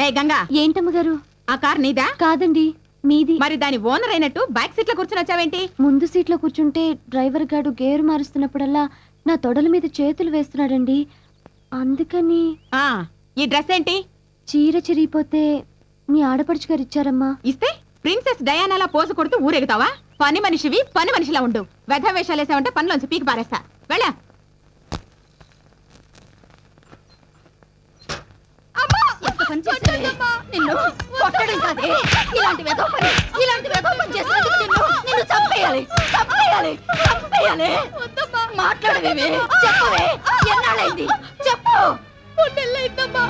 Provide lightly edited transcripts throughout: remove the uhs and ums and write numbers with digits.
ఏ గంగా, ఏంటమ్మగారు? ఆ కార్ నీదా? కాదండి, మీది. మరి దాని ఓనర్ అయినట్టు బ్యాక్ సీట్ లో కూర్చుని వచ్చావేంటి? ముందు సీట్లో కూర్చుంటే డ్రైవర్ గారు గేరు మారుస్తున్నప్పుడల్లా నా తొడల మీద చేతులు వేస్తున్నాడండి. అందుకని ఆ ఈ డ్రెస్ ఏంటి? చీర చిరిగిపోతే మీ ఆడపడుచు గారు ఇచ్చారమ్మా. ఇస్తే ప్రిన్సెస్ డయానాలా పోసు కొడుతూ ఊరెగుతావా? పని మనిషివి, పని మనిషిలా ఉండు. వెధ వేషాలు వేసావంటే పనిలోంచి పీకి పారేస్తా. వెళ్ళా. నిన్ను కొట్టడం కాదే, ఇలాంటి వెధవ పని చేసినందుకు నిన్ను చంపేయాలి, చంపేయాలి, చంపేయాలి. మాట్లాడవేమే, చెప్పవే, ఎన్నాళ్ళైంది చెప్పు. 3 నెలలైందమ్మా.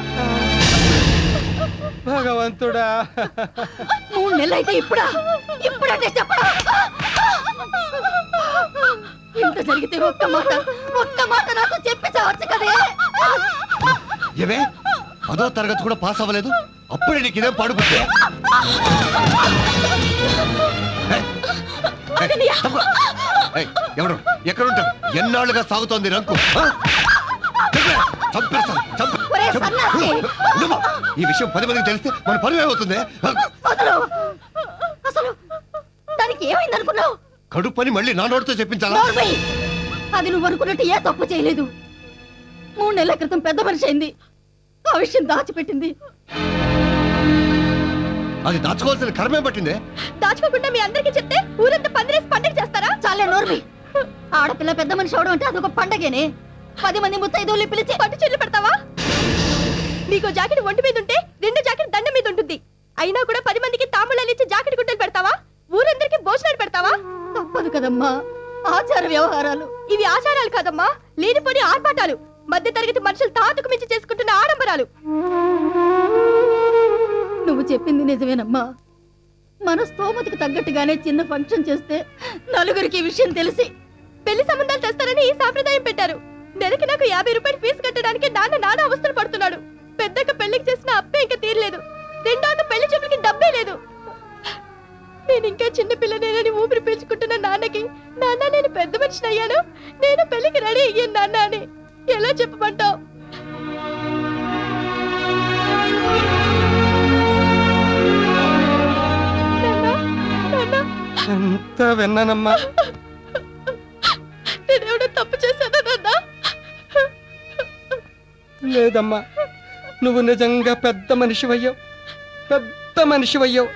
భగవంతుడా, 3 నెలలైతే ఇప్పుడంటే చెప్పడా? ఇంత జరిగితే ఒక్క మాట నాకు చెప్పి చావచ్చు కదే. ఏమే 10వ తరగతి కూడా పాస్ అవ్వలేదు, అప్పుడే నీకు ఇదేం పడుకుంటే? ఎవడు ఎక్కడుంటాడు? ఎన్నాళ్ళుగా సాగుతోంది రంకు. ఈ విషయం 10 మందికి తెలిస్తే మన పని ఏమవుతుంది? అసలు దానికి ఏమైంది అనుకున్నావు? కడుపు పని మళ్ళీ నా నోటితో చెప్పించాలా? అది నువ్వు అనుకున్నట్టు ఏ తప్పు చేయలేదు. 3 నెలల క్రితం పెద్ద మనిషి అయింది, ఆ విషయం దాచిపెట్టింది. అది దాచుకోవాల్సిన కర్మే పట్టిందే. దాచుకోకుండా మీ అందరికీ చెప్తే ఊరంతా పందిరేసి పండుగ చేస్తారా? చాలే నోర్మి. ఆడపిల్ల పెద్ద మనిషి అవడం అంటే అదొక పండగేనే. 10 మంది ముత్తైదువుల్ని పిలిచి పట్టు చెల్లి పెడతావా? నీకు జాకెట్ ఒంటి మీద ఉంటే 2 జాకెట్ దండ మీద ఉంటుంది. అయినా కూడా 10 మందికి తాంబూలాలు ఇచ్చి జాకెట్ గుట్టలు పెడతావా? ఊరందరికీ భోజనాలు పెడతావా? తప్పదు కదమ్మా, ఆచార వ్యవహారాలు. ఇవి ఆచారాలు కాదమ్మా, లేనిపోని ఆర్భాటాలు. మధ్య తరగతి మనుషులు తాతకు మించి చేసుకుంటున్న ఆడంబరాలు. నువ్వు చెప్పింది నిజమేనమ్మా. మన స్తోమతకు తగ్గట్టుగానే చిన్న ఫంక్షన్ చేస్తే నలుగురికి ఈ విషయం తెలిసి పెళ్లి సంబంధాలు తెస్తారని ఈ సాంప్రదాయం పెట్టారు. నెలకి నాకు 50 రూపాయలు ఫీజు కట్టడానికి నాన్న అవస్థలు పడుతున్నాడు. పెద్దక్క పెళ్లికి చేసిన అప్పే ఇంకా తీరలేదు. రెండోది పెళ్లి చూపులకి డబ్బే లేదు. నేను ఇంకా చిన్న పిల్లనేనని ఊపిరి పీల్చుకుంటున్న నాన్నకి, నాన్న నేను పెద్ద మనిషిని అయ్యాను, నేను పెళ్లికి రెడీ అయ్యాను నాన్న అని ఎలా చెప్పమంటావు? ఎంత విన్నానమ్మా. నేనేమైనా తప్పు చేశానా నాన్న? లేదమ్మా, నువ్వు నిజంగా పెద్ద మనిషివయ్యావు, పెద్ద మనిషివయ్యావు.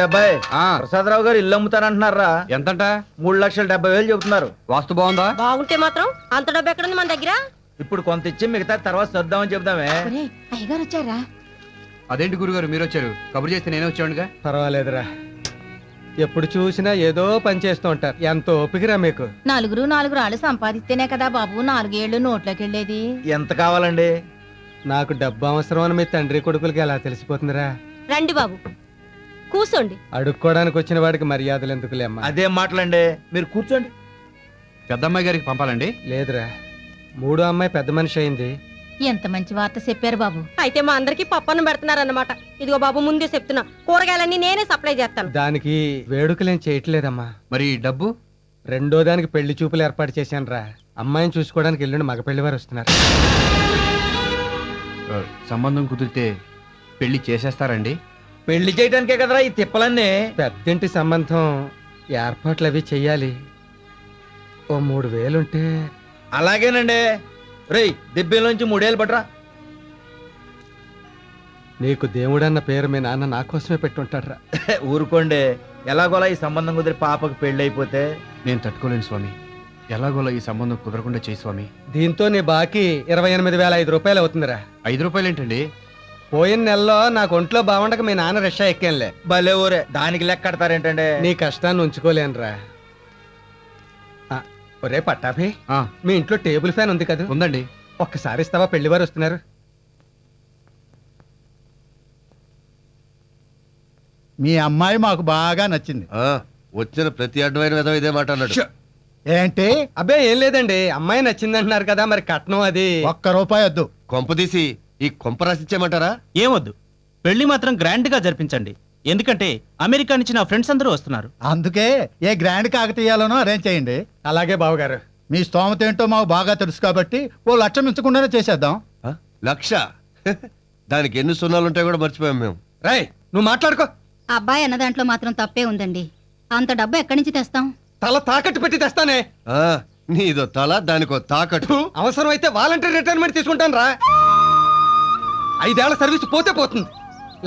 అబ్బాయి, ప్రసాదరావు గారు ఇల్లు అమ్ముతానంటున్నారా? ఎంతంట? 3,70,000 చెబుతున్నారు. వాస్తు బాగుందా? బాగుంటే మాత్రం అంత డబ్బు ఎక్కడుంది మన దగ్గర? ఇప్పుడు కొంత ఇచ్చి మిగతా తర్వాత చూద్దామని చెబుదామే. అయ్యగారు వచ్చారా? అదేంటి గురుగారు మీరు వచ్చారు? కబురు చేస్తే నేనే వచ్చాడుగా. పర్వాలేదురా, ఎప్పుడు చూసినా ఏదో పని చేస్తూ ఉంటారు. ఎంత ఓపికరా మీకు. 4 రాళ్ళు సంపాదిస్తేనే కదా బాబు 4 ఏళ్ళు నోట్లోకి వెళ్ళేది. ఎంత కావాలండి? నాకు డబ్బు అవసరం అని మీ తండ్రి కొడుకులకి ఎలా తెలిసిపోతుందిరా? రండి బాబు కూర్చోండి. అడుక్కోవడానికి వచ్చిన వాడికి మర్యాదలు ఎందుకులేమ్మా. అదేం మాటలండి, మీరు కూర్చోండి. పెద్దమ్మాయి గారికి పంపాలండి? లేదురా, 3వ అమ్మాయి పెద్ద మనిషి అయింది. ఎంత మంచి వార్త చెప్పారు బాబు. అయితే మా అందరికి పప్పన్నం పెడుతున్నారన్నమాట. ఇదిగో బాబు ముందే చెప్తున్నా, కూరగాయలన్నీ నేనే సప్లై చేస్తాను. దానికి వేడుకలేం చేయట్లేదమ్మా. మరి డబ్బు? 2వ దానికి పెళ్లి చూపులు ఏర్పాటు చేశాను రా. అమ్మాయిని చూసుకోవడానికి ఎల్లుండి మగ పెళ్లి వారు వస్తున్నారు. సంబంధం కుదిరితే పెళ్లి చేసేస్తారండి? పెళ్లి చేయడానికే కదరా ఈ తిప్పలన్నీ. పెద్దింటి సంబంధం ఏర్పాట్లు అవి చెయ్యాలి. ఓ 3,000 ఉంటే. అలాగేనండి. రేయ్, దిబ్బేలోంచి 3 ఏళ్ళు పట్రా. నీకు దేవుడన్న పేరు మీ నాన్న నా కోసమే పెట్టుంటాడ్రా. ఊరుకోండి, ఎలాగోలా ఈ సంబంధం కుదిరి పాపకు పెళ్లి అయిపోతే. నేను తట్టుకోలేను స్వామి, ఎలాగోలా ఈ సంబంధం కుదరకుండా చేయి స్వామి. దీంతో నీ బాకీ 28,500 రూపాయలు అవుతుందిరా. 5 రూపాయలు ఏంటండి? పోయిన నెలలో నాకు ఒంట్లో బాగుండక మీ నాన్న రిక్షా ఎక్కానులే. భలే ఊరే, దానికి లెక్క కడతారేంటండి? నీ కష్టాన్ని ఉంచుకోలేనురా. ఒరే పట్టాభి, మీ ఇంట్లో టేబుల్ ఫ్యాన్ ఉంది కదా? ఉందండి. ఒక్కసారి ఇస్తావా? పెళ్లివారు వస్తున్నారు. మీ అమ్మాయి మాకు బాగా నచ్చింది. వచ్చిన ప్రతి అడ్డమైన విధం ఇదే మాట అన్నాడు. ఏంటి? అబ్బే ఏం లేదండి, అమ్మాయి నచ్చిందంటున్నారు కదా, మరి కట్నం అది. ₹1 వద్దు. కొంపదీసి ఈ కొంప రాసిచ్చేయమంటారా? ఏమొద్దు, పెళ్లి మాత్రం గ్రాండ్ గా జరిపించండి. ఎందుకంటే అమెరికా నుంచి నా ఫ్రెండ్స్ అందరూ వస్తున్నారు. అందుకే ఏ గ్రాండ్ కాకతీయాలోనో అరేంజ్ చేయండి. అలాగే బావగారు. మీ స్తోమత ఏంటో మాకు బాగా తెలుసు కాబట్టి ఓ లక్ష మించకుండానే చేసేద్దాం. ఆ? 1,00,000 దానికి ఎన్ని సున్నాలు ఉంటాయో కూడా మర్చిపోయాం మేము. రాయ్ నువ్వు మాట్లాడుకో. అబ్బాయి అన్న దాంట్లో మాత్రం తప్పే ఉందండి. అంత డబ్బు ఎక్కడి నుంచి తెస్తాం? తల తాకట్టు పెట్టి తెస్తానే. ఆ, నీదో తల దానికో తాకట్టు. అవసరం అయితే వాలంటీర్ రిటైర్మెంట్ తీసుకుంటాను రా. 5 ఏళ్ల సర్వీస్ పోతే పోతుంది,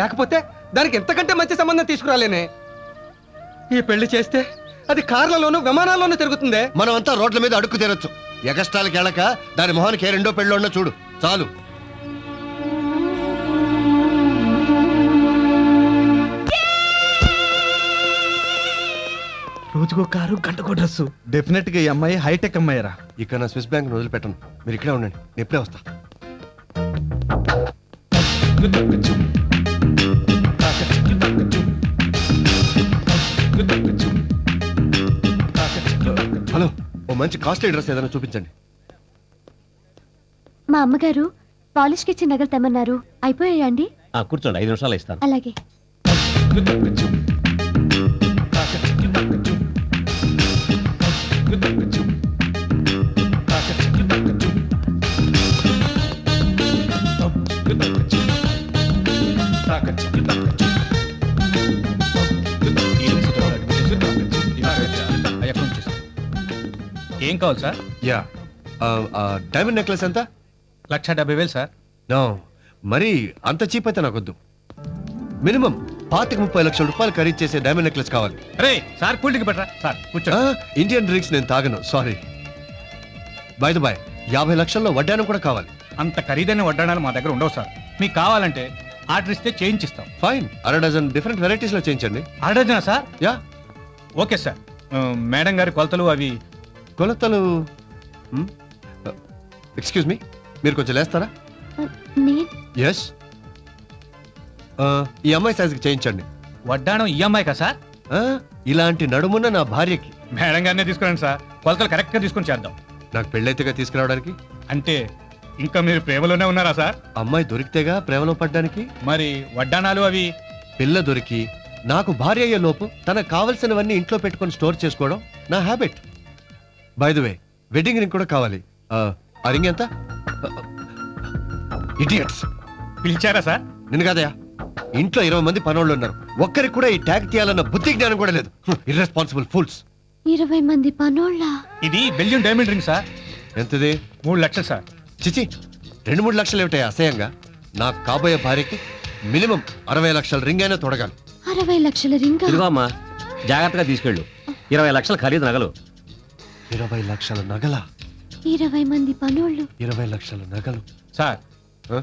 లేకపోతే దానికి ఎంతకంటే మంచి సంబంధం తీసుకురాలేనే. ఈ పెళ్లి చేస్తే అది కార్లలోనూ విమానాల్లోనూ తిరుగుతుందే. మనం అంతా రోడ్ల మీద అడుక్కు తిరొచ్చు. ఎగస్టాలకి వెళ్ళక దాని మొహానికి ఏ రెండో పెళ్ళోళ్ళో చూడు చాలు. రోజుకో కారు గంటకో డ్రెస్సు. డెఫినెట్ గా ఈ అమ్మాయి హైటెక్ అమ్మాయిరా. ఇక నా స్విస్ బ్యాంక్ వదిలిపెట్టను. మీరు ఇక్కడే ఉండండి, నేను ఇప్పుడే వస్తా. హలో, ఓ మంచి కాస్ట్లీ డ్రెస్ ఏదైనా చూపించండి. మా అమ్మగారు పాలిష్కి ఇచ్చిన నగలు తెమ్మన్నారు. అయిపోయాయా అండి? కూర్చోండి, 5 నిమిషాలు ఇస్తాను. అలాగే. ఏం కావాలి సార్? యా, డైమండ్ నెక్లెస్ ఎంత? 1,70,000 సార్. నో, మరి అంత చీప్ అయితే నాకొద్దు. మినిమం 25-30 లక్షల రూపాయలు ఖరీదు చేసే డైమండ్ నెక్లెస్ కావాలి. అరే సార్ కూల్ డ్రింక్ పెట్టరా సార్, కూర్చో. ఇండియన్ డ్రింక్స్ నేను తాగను, సారీ. బై 50 లక్షల్లో వడ్డానం కూడా కావాలి. అంత ఖరీదైన వడ్డాణాలు మా దగ్గర ఉండవు సార్. మీకు కావాలంటే ఆర్డర్ ఇస్తే చేయించిస్తాం. ఫైన్, 1/2 డజన్ డిఫరెంట్ వెరైటీస్ లో చేయించండి. Order sir? Yeah, okay sir. Madam గారి కొలతలు అవి. కొలతలు? ఎక్స్క్యూజ్ మీ, మీరు కొంచెం లేస్తారా? ఎస్, ఈ అమ్మాయి సైజుకి చేయించండి. వడ్డాణం ఈ అమ్మాయి కదా సార్? ఇలాంటి నడుమున్న నా భార్యకి. మేడం గారినే తీసుకురండి సార్, కొలతలు కరెక్ట్ గా తీసుకొని చేద్దాం. నాకు పెళ్ళైతేగా తీసుకురావడానికి. అంటే ఇంకా మీరు ప్రేమలోనే ఉన్నారా సార్? అమ్మాయి దొరికితేగా ప్రేమలో పడ్డానికి. మరి వడ్డాణాలు అవి? పిల్ల దొరికి నాకు భార్య అయ్యే లోపు తనకు కావలసినవన్నీ ఇంట్లో పెట్టుకొని స్టోర్ చేసుకోవడం నా habit. By the way, wedding ring కూడా కావాలి. ఆ రింగ్ ఎంత? ఇడియట్స్, పిలిచారా సార్? నిన్ను కాదయా, ఇంట్లో 20 మంది పనోళ్ళు ఉన్నారు, ఒక్కరికి కూడా ఈ ట్యాగ్ తీయాలన్న బుద్ధి జ్ఞానం కూడా లేదు. Irresponsible fools. 20 మంది పనోళ్ళ? ఇది బెల్జియం డైమండ్ రింగ్ సార్. ఎంతది? 3 లక్షలు సార్. చిచి, 2-3 లక్షలు ఏమిటాయి అసహ్యంగా? నాకు కాబోయే భార్యకి మినిమం 60 లక్షల రింగ్ అయినా తొడగాలి. 60 లక్షల రింగ్? ఇదిగో అమ్మా, జాగ్రత్తగా తీసుకెళ్ళు. 20 లక్షల ఖరీదు నగలు. 20 లక్షల నగల? 20 మంది పనోళ్ళు. 20 లక్షల నగలు సార్,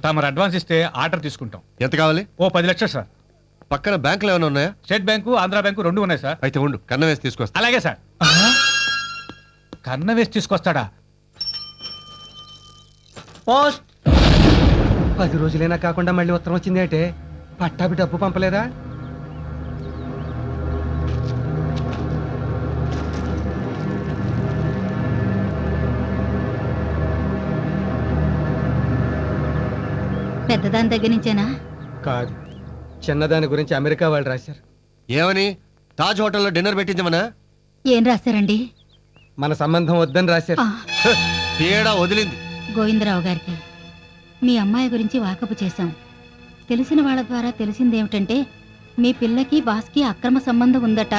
తమరు అడ్వాన్స్ ఇస్తే ఆర్డర్ తీసుకుంటాం. ఎంత కావాలి? ఓ 10 లక్షలు సార్. పక్కన బ్యాంకులు ఏమైనా ఉన్నాయా? స్టేట్ బ్యాంకు, ఆంధ్ర బ్యాంకు 2 ఉన్నాయి సార్. అయితే ఉండు, కన్న వేసి తీసుకొస్తా. అలాగే సార్. కన్న వేసి తీసుకొస్తాడా? పోస్ట్. 10 రోజులైనా కాకుండా మళ్ళీ ఉత్తరం వచ్చింది అంటే పట్టాభి డబ్బు పంపలేదా? పెద్దదాని దగ్గర నుంచేనా? కాదు, చిన్నదాని గురించి అమెరికా వాళ్ళు రాశారు. ఏమని? తాజ్ హోటల్లో డిన్నర్ పెట్టించమనా? ఏం రాశారండి? మన సంబంధం వద్దని రాశారు. తేడా వదిలింది. గోవిందరావు గారికి మీ అమ్మాయి గురించి వాకపు చేశాం. తెలిసిన వాళ్ళ ద్వారా తెలిసిందేమిటంటే మీ పిల్లకి బాస్కి అక్రమ సంబంధం ఉందట.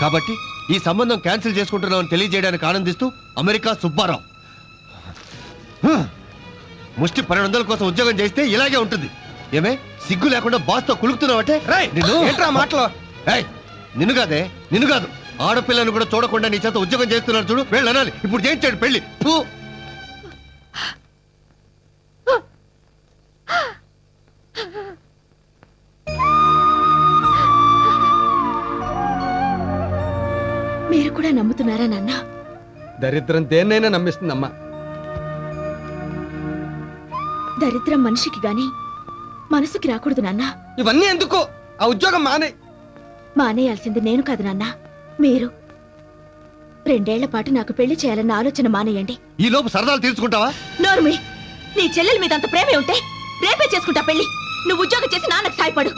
కాబట్టి ఈ సంబంధం క్యాన్సిల్ చేసుకుంటున్నామని తెలియజేయడానికి ఆనందిస్తూ అమెరికా సుబ్బారావు. ముష్టి 1200 కోసం ఉద్యోగం చేస్తే ఇలాగే ఉంటుంది. ఏమే, సిగ్గు లేకుండా బాస్తో కులుకుతున్నావంటే? మాటలో నిన్ను కాదే, నిన్ను కాదు, ఆడపిల్లను కూడా చూడకుండా నీ చేత ఉద్యోగం చేస్తున్నాడు చూడు, వెళ్ళనాలి. ఇప్పుడు చేయించాడు పెళ్లి. మీరు కూడా నమ్ముతున్నారా నాన్న? దరిద్రం దేన్నైనా నమ్మిస్తుందమ్మా. దరిద్రం మనిషికి గాని మనసుకి రాకూడదు నాన్న. ఇవన్నీ ఎందుకు? ఆ ఉద్యోగం మానేయాల్సింది నేను కాదు నాన్న, మీరు. 2 ఏళ్ల పాటు నాకు పెళ్లి చేయాలన్న ఆలోచన మానేయండి. ఈ లోపు సరదాలు తీర్చుకుంటావా? నోర్మి, నీ చెల్లెల మీద అంత ప్రేమే ఉంటే రేపే చేసుకుంటా పెళ్లి. నువ్వు ఉద్యోగం చేసి నాన్నకు సాయపడు.